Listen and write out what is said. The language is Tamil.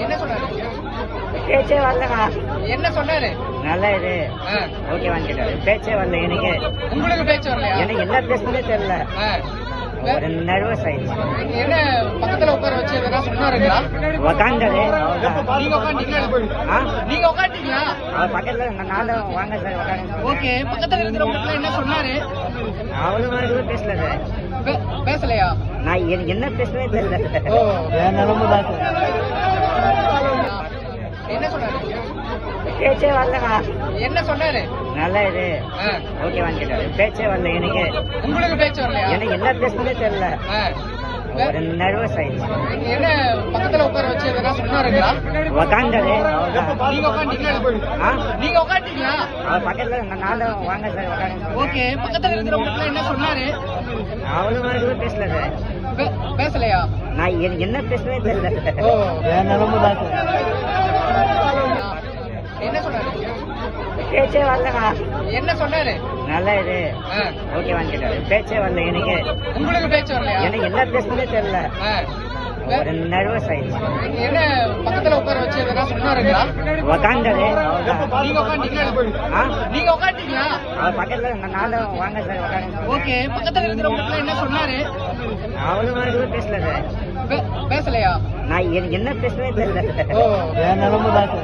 என்ன சொன்னாரு? பேச்சே வரலண்ணா. என்ன சொன்னாரு? நல்லா இது ஓகேவான்னு கேட்டாரு. பேச்சே வரல எனக்கு. உங்களுக்கு பேச்சு வரலையா? எனக்கு என்ன பேசுனே தெரியல. ஒரு நர்வஸ் ஆயிடுச்சு. என்ன பக்கத்துல உட்கார வச்சு எதனா சொன்னாருங்களா? உக்காந்தாரு. நீங்க உட்காந்துட்டீங்களா? நீங்க உட்காந்துட்டீங்களா? அவர் பக்கத்துல நானும் வாங்க சார் உட்காந்து. ஓகே, பக்கத்துல இருக்கிறவங்களுக்கு என்ன சொன்னாரு? அவளும் எதுவும் பேசல சார். பேசலையா? நான் எனக்கு என்ன பேசுனே தெரியல. என் நிலைமை தான். என்ன சொன்னாரு? பேச்சே வரலண்ணா. என்ன சொன்னாரு? நல்லா இது ஓகேவான்னு கேட்டாரு. பேச்சே வரல எனக்கு. உங்களுக்கு பேச்சு வரலையா? எனக்கு என்ன பேசுனே தெரியல. ஒரு நர்வஸ் ஆயிடுச்சு. என்ன பக்கத்துல உட்கார வச்சு எதனா சொன்னாருங்களா? உக்காந்தாரு. நீங்க உட்காந்துட்டீங்களா? நீங்க உட்காந்துட்டீங்களா? அவர் பக்கத்துல நானும் வாங்க சார் உட்காந்து. ஓகே, பக்கத்துல இருக்கிறவங்களுக்கு என்ன சொன்னாரு? அவளும் எதுவும் பேசல சார். பேசலையா? நான் எனக்கு என்ன பேசுனே தெரியல. என் நிலைமை தான். என்ன சொன்னாரு? பேச்சே வரலண்ணா. என்ன சொன்னாரு? நல்லா இது ஓகேவான்னு கேட்டாரு. பேச்சே வரல எனக்கு. உங்களுக்கு பேச்சு வரலையா? எனக்கு என்ன பேசுனே தெரியல. ஒரு நர்வஸ் ஆயிடுச்சு. என்ன பக்கத்துல உட்கார வச்சு எதனா சொன்னாருங்களா? உக்காந்தாரு. நீங்க உட்காந்துட்டீங்களா? நீங்க உட்காந்துட்டீங்களா? அவர் பக்கத்துல நானும் வாங்க சார் உட்காந்து. ஓகே, பக்கத்துல இருக்கிறவங்களுக்கு என்ன சொன்னாரு? அவளும் எதுவும் பேசல சார். பேசலையா? நான் எனக்கு என்ன பேசுனே தெரியல. என் நிலைமை தான்.